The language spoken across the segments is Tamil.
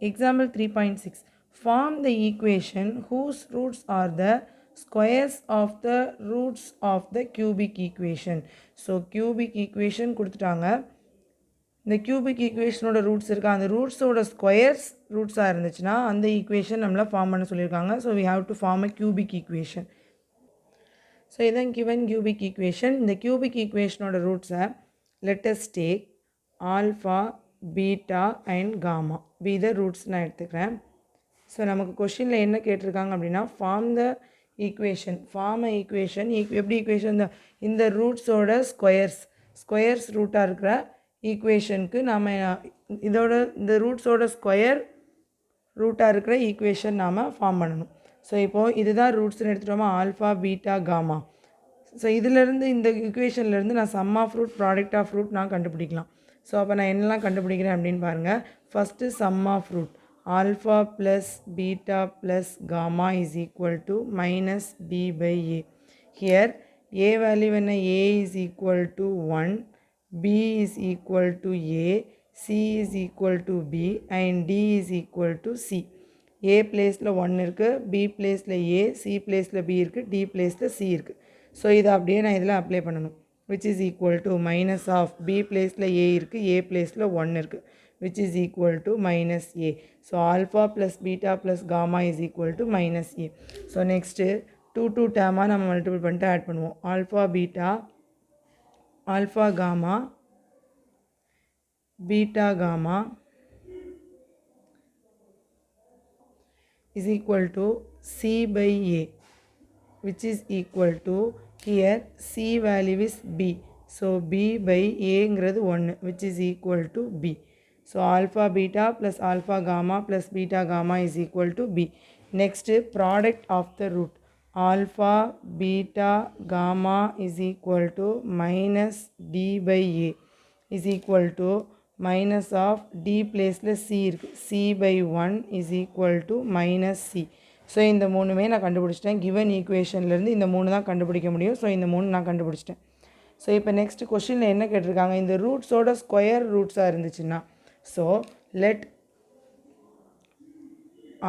Example 3.6. Form the equation whose roots are the squares of the roots of the cubic equation. So cubic equation கொடுத்துட்டாங்க. இந்த cubic equationோட roots இருக்கா, அந்த rootsோட squares rootsஆ இருந்துச்சுன்னா அந்த equation நம்மள ஃபார்ம் பண்ண சொல்லியிருக்காங்க. So we have to form a cubic equation. So இதான் given cubic equation. இந்த cubic equationோட rootsஆ let us take alpha, beta and gamma be the roots நான் எடுத்துக்கிறேன். ஸோ நமக்கு கொஷினில் என்ன கேட்டிருக்காங்க அப்படின்னா form the equation, form a equation. எப்படி ஈக்குவேஷன், இந்த ரூட்ஸோட ஸ்கொயர்ஸ் ரூட்டாக இருக்கிற ஈக்குவேஷனுக்கு நாம் இதோட இந்த ரூட்ஸோட ஸ்கொயர் ரூட்டாக இருக்கிற ஈக்குவேஷன் நாம் ஃபார்ம் பண்ணணும். ஸோ இப்போது இதுதான் ரூட்ஸ்னு எடுத்துட்டோமா, ஆல்ஃபா பீட்டா காமா. ஸோ இதிலேருந்து இந்த ஈக்குவேஷன்லேருந்து நான் sum of root product of root நான் கண்டுபிடிக்கலாம். ஸோ அப்போ நான் என்னெல்லாம் கண்டுபிடிக்கிறேன் அப்படின்னு பாருங்கள். First sum of root alpha plus beta plus gamma is equal to minus b by a. Here a value when a is equal to 1, b is equal to a, c is equal to b and d is equal to c. a placeல 1 இருக்கு, b placeல a, c placeல b இருக்கு, d placeல c இருக்கு. ஸோ இதை அப்படியே நான் இதில் அப்ளை பண்ணணும். which is equal to minus of b placeல a இருக்கு, a placeல 1 இருக்கு, which is equal to minus a. So alpha plus beta plus gamma is equal to minus a. So next 2 term நம்ம multiple பண்ணிட்டு add பண்ணுவோம். alpha beta, alpha gamma, beta gamma is equal to c by a, which is equal to here c value is b. So b by a ங்கிறது 1, which is equal to b. So alpha beta plus alpha gamma plus beta gamma is equal to b. Next product of the root alpha beta gamma is equal to minus d by a is equal to minus of d placeல c இருக்கு, c by 1 is equal to minus c. So இந்த மூணுமே நான் கண்டுபிடிச்சிட்டேன். கிவன் ஈக்குவேஷன்லேருந்து இந்த மூணு தான் கண்டுபிடிக்க முடியும். ஸோ இந்த மூணு நான் கண்டுபிடிச்சிட்டேன். ஸோ இப்போ நெக்ஸ்ட் கொஷினில் என்ன கேட்டிருக்காங்க, இந்த ரூட்ஸோட ஸ்கொயர் ரூட்ஸாக இருந்துச்சுன்னா so let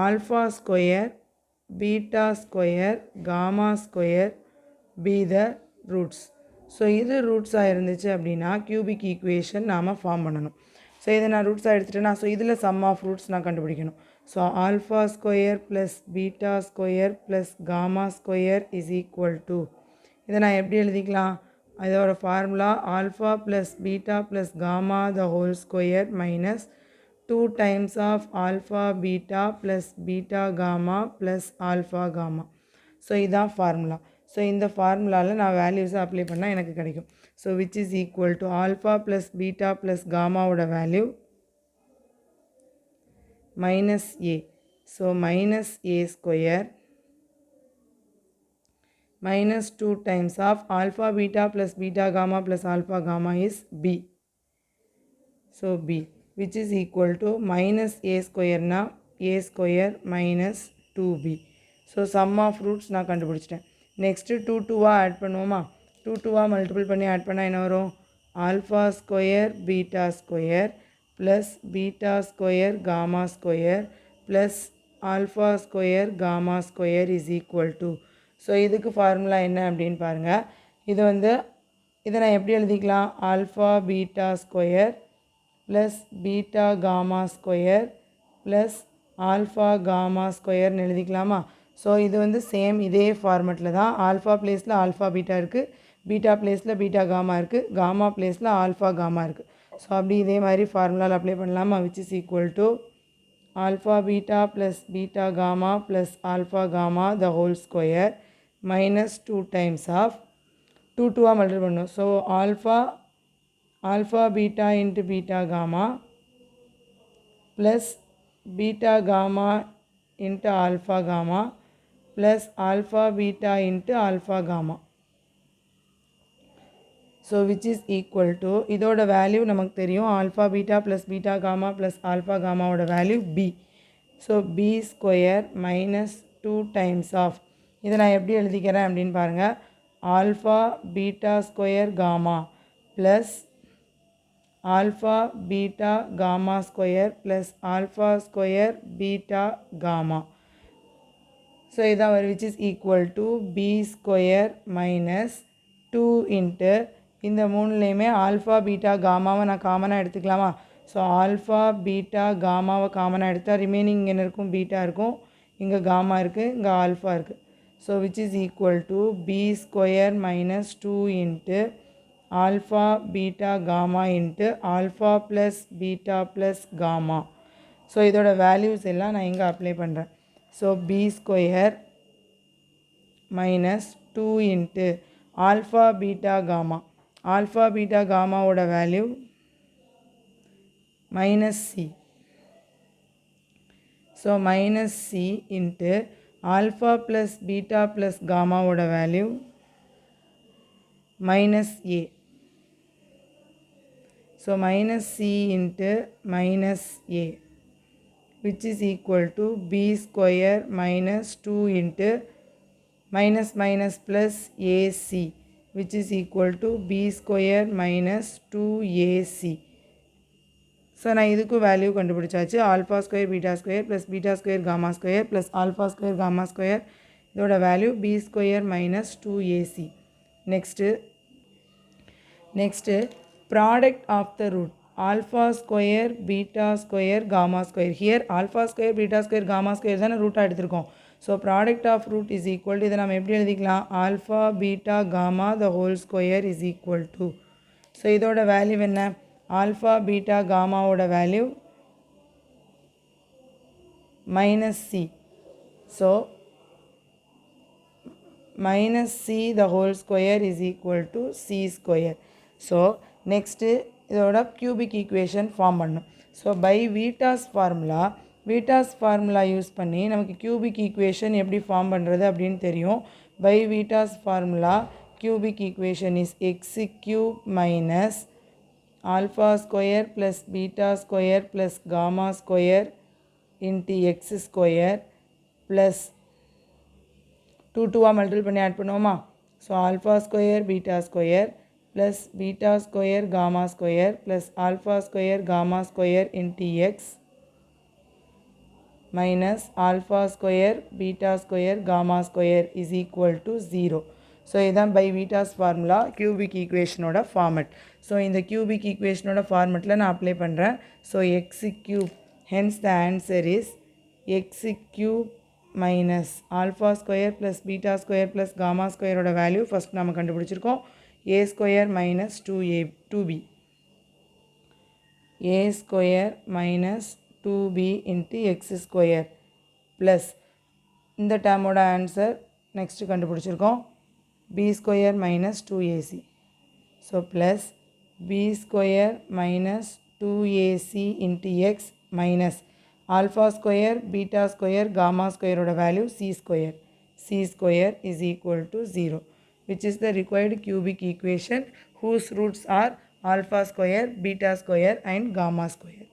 alpha square, beta square, gamma square be the roots. So இது ரூட்ஸாக இருந்துச்சு அப்படின்னா கியூபிக் ஈக்குவேஷன் நாம் ஃபார்ம் பண்ணணும். ஸோ இதை நான் ரூட்ஸாக எடுத்துட்டேன்னா ஸோ இதில் சம் ஆஃப் ரூட்ஸ் நான் கண்டுபிடிக்கணும். So alpha square plus beta square plus gamma square is equal to, இதை நான் எப்படி எழுதிக்கலாம், இதோட formula alpha plus beta plus gamma the whole square minus 2 times of alpha beta plus beta gamma plus alpha gamma. So இதான் ஃபார்முலா. ஸோ இந்த ஃபார்முலாவில் நான் வேல்யூஸை அப்ளை பண்ணால் எனக்கு கிடைக்கும். So which is equal to alpha plus beta plus காமாவோட value minus a. So minus a square minus 2 times of alpha beta plus beta gamma plus alpha gamma is b. So b which is equal to minus a square na a square minus 2b. So sum of roots நான் கண்டுபிடிச்சிட்டேன். நெக்ஸ்ட்டு 2 ஆட் பண்ணுவோமா, 2 மல்டிபிள் பண்ணி ஆட் பண்ணால் என்ன வரும், alpha square beta square plus beta square gamma square plus alpha square gamma square is equal to. So இதுக்கு ஃபார்முலா என்ன அப்படின்னு பாருங்கள். இதை நான் எப்படி எழுதிக்கலாம், alpha beta square plus beta gamma square plus alpha gamma ஸ்கொயர்னு எழுதிக்கலாமா. ஸோ இது சேம் இதே ஃபார்மெட்டில் தான், ஆல்ஃபா பிளேஸில் ஆல்ஃபா பீட்டா இருக்குது, பீட்டா பிளேஸில் பீட்டா காமா இருக்குது, காமா பிளேஸில் ஆல்ஃபா காமா இருக்குது. ஸோ அப்படி இதே மாதிரி ஃபார்முலாவில் அப்ளை பண்ணலாமா, which is equal to alpha beta plus beta gamma plus alpha gamma the whole square minus 2 times of 2 multiple பண்ணும். So alpha beta into beta gamma plus beta gamma into alpha gamma plus alpha beta into alpha gamma. So which is equal to, இதோட வேல்யூ நமக்கு தெரியும், alpha beta plus beta gamma plus alpha காமாவோட value b. So b square minus 2 times of, இதை நான் எப்படி எழுதிக்கிறேன் அப்படின்னு பாருங்கள், alpha beta square gamma plus alpha beta gamma square plus alpha square beta gamma. So இதான் which is equal to b square minus 2 into இந்த மூணுலேயுமே ஆல்ஃபா பீட்டா காமாவை நான் காமனாக எடுத்துக்கலாமா? ஸோ ஆல்ஃபா பீட்டா காமாவை காமனாக எடுத்தால் ரிமைனிங் என்ன இருக்கும்? பீட்டா இருக்கும். இங்கே காமா இருக்குது, இங்கே ஆல்ஃபா இருக்குது. So which is equal to b square minus 2 into alpha beta gamma into alpha plus beta plus gamma. So இதோட வேல்யூஸ் எல்லாம் நான் இங்கே அப்ளை பண்ணுறேன். So b square minus 2 into alpha beta gamma. Alpha beta காமாவோட value minus c. So minus c into alpha plus beta plus காமாவோட value minus a. So minus c into minus a which is equal to b square minus 2 into minus minus plus ac which is equal to b square minus 2ac. So நான் இதுக்கு வேல்யூ கண்டுபிடிச்சாச்சு. Alpha square beta square plus beta square gamma square plus alpha square gamma square இதோட value b square minus 2ac. Next product of the root alpha square beta square gamma square. Here alpha square beta square gamma square தான ரூட்டாக எடுத்திருக்கோம். So product of root is equal to இதை நம்ம எப்படி எழுதிக்கலாம்? Alpha beta gamma the whole square is equal to. So இதோட வேல்யூ என்ன? ஆல்ஃபா பீட்டா காமாவோட value minus c. So minus c the whole square is equal to c square. So next இதோட கியூபிக் ஈக்குவேஷன் ஃபார்ம் பண்ணும். So by Vieta's formula use பண்ணி நமக்கு கியூபிக் ஈக்குவேஷன் எப்படி ஃபார்ம் பண்ணுறது அப்படின்னு தெரியும். By Vieta's formula cubic equation is x cube minus alpha square plus beta square plus gamma square into x square plus 2 multiple பண்ணி ஆட் பண்ணுவோமா? So alpha square beta square plus beta square gamma square plus alpha square gamma square into x minus alpha square beta square gamma square is equal to 0. So இதான் by Vita's formula cubic equation ஓட format. So இந்த cubic equation ஓட formatல நான் apply பண்ணுறேன். So x cube, hence the answer is x cube minus alpha square plus beta square plus gamma square ஓட value first நம்ம கண்டுபிடிச்சிருக்கோம். a square minus 2b a square minus 2b into x square plus இந்த டேர்மோட ஆன்சர் நெக்ஸ்ட் கண்டுபிடிச்சிருக்கோம் b square minus 2ac. So plus b square minus 2ac into x minus alpha square beta square gamma square ஓட value c square is equal to 0, which is the required cubic equation whose roots are alpha square, beta square and gamma square.